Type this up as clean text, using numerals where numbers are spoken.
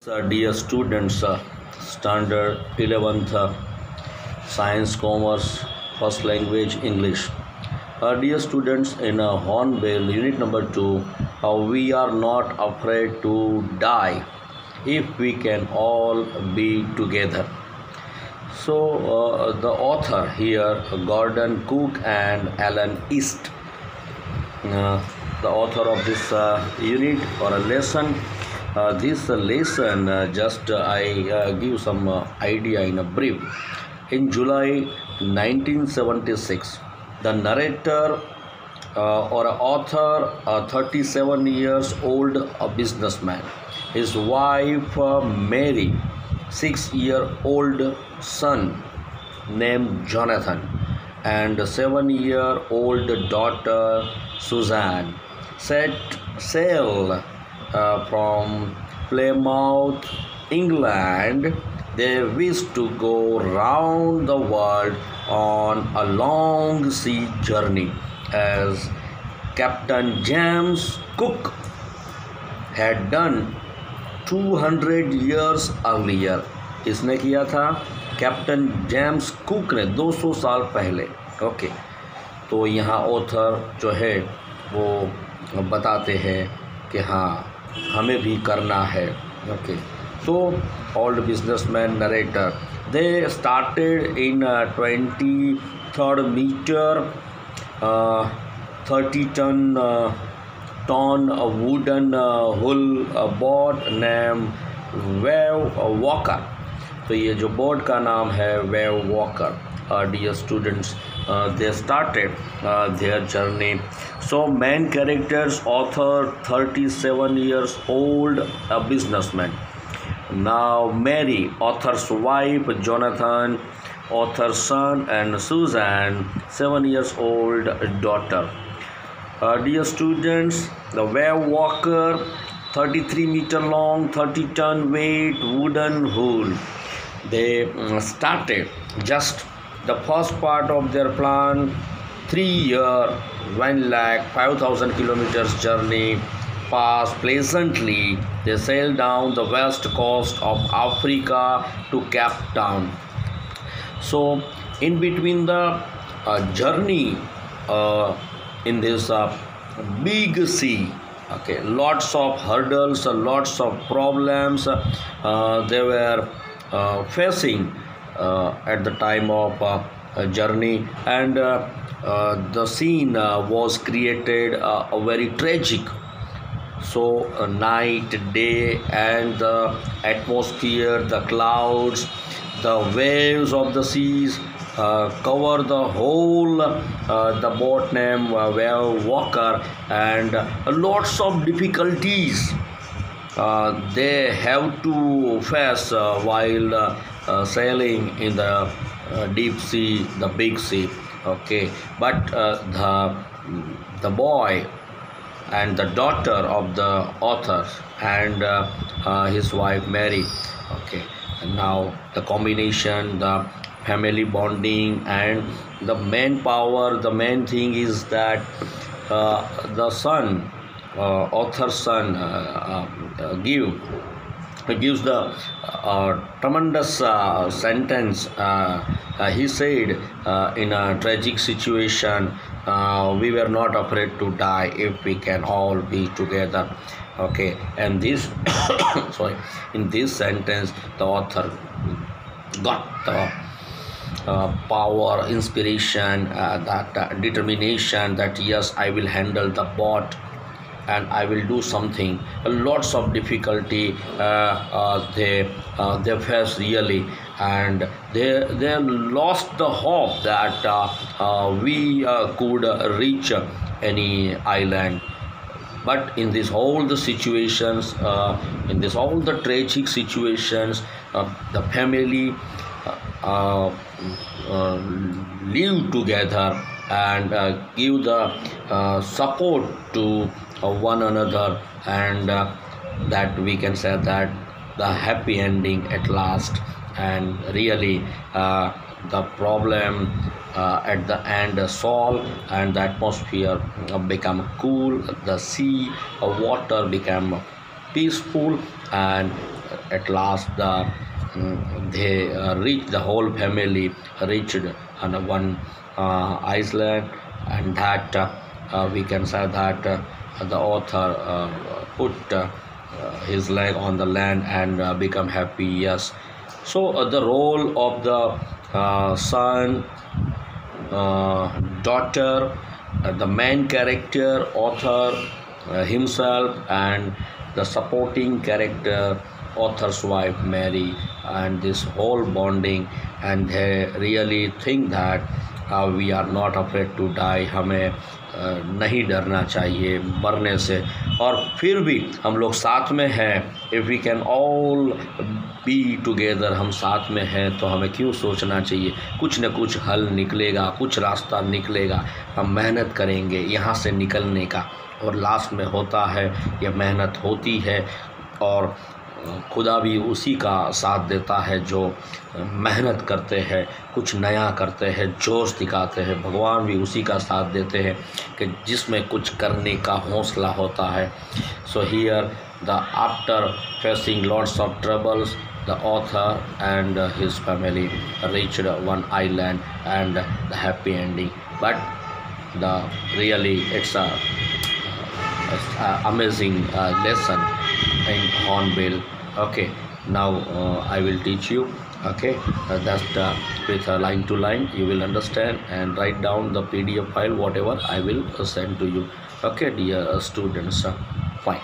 Dear students, standard 11th, science, commerce, first language English. Dear students, in Hornbill, unit number 2, we are not afraid to die if we can all be together. So, the author here, Gordon Cook and Alan East, uh, the author of this unit or a lesson. This lesson, I give some idea in a brief. In July 1976, the narrator or author, a 37 years old businessman, his wife Mary, 6-year-old son named Jonathan, and a 7-year-old daughter Suzanne set sail from Plymouth, England. They wished to go round the world on a long sea journey, as Captain James Cook had done 200 years earlier. इसने किया था captain James cook ने 200 साल पहले. Okay, तो यहाँ author जो है वो बताते हैं कि हाँ हमें भी करना है. Okay, so old businessman narrator, they started in 23rd meter, 30 ton wooden hull boat named Wave Walker. तो ये जो बोट का नाम है wave walker. Dear students, they started their journey. So main characters, author 37 years old, a businessman. Now Mary, author's wife, Jonathan, author's son, and Susan, 7 years old daughter. Dear students, the wave walker, 33 meter long, 30 ton weight, wooden hull. They started just the first part of their plan, 3-year, 1,05,000 kilometers journey passed pleasantly. They sailed down the west coast of Africa to Cape Town. So, in between the journey in this big sea, okay, lots of hurdles, lots of problems they were facing at the time of journey, and the scene was created a very tragic. So night, day, and the atmosphere, the clouds, the waves of the seas cover the whole the boat named Wave Walker, and lots of difficulties they have to face while sailing in the deep sea, the big sea. Okay, but the boy and the daughter of the author and his wife Mary. Okay, and now the combination, the family bonding, and the main power, the main thing is that the son, author's son, gives the tremendous sentence. He said, in a tragic situation, we were not afraid to die if we can all be together. Okay, and this sorry, in this sentence the author got the power, inspiration, that determination that yes, I will handle the boat and I will do something. Lots of difficulty they face really, and they lost the hope that we could reach any island. But in this all the situations, in this all the tragic situations, the family live together and give the support to one another, and that we can say that the happy ending at last, and really the problem at the end solved, and the atmosphere become cool, the sea water became peaceful, and at last they reached, the whole family reached on one island, and that we can say that the author put his leg on the land and become happy. Yes. So the role of the son, daughter, the main character, author himself, and the supporting character, author's wife Mary, and this whole bonding, and they really think that we are not afraid to die, हमें नहीं डरना चाहिए मरने से, और फिर भी हम लोग साथ में हैं. If we can all be together, हम साथ में हैं तो हमें क्यों सोचना चाहिए, कुछ न कुछ हल निकलेगा, कुछ रास्ता निकलेगा. हम मेहनत करेंगे यहाँ से निकलने का, और लास्ट में होता है ये मेहनत होती है, और खुदा भी उसी का साथ देता है जो मेहनत करते हैं, कुछ नया करते हैं, जोश दिखाते हैं. भगवान भी उसी का साथ देते हैं कि जिसमें कुछ करने का हौसला होता है. So here the after facing lots of troubles, the author and his family reached one island and the happy ending. But the really it's a amazing lesson in Hornbill. Okay, now I will teach you. Okay, that's with line to line you will understand, and write down the PDF file whatever I will send to you. Okay, dear students, fine.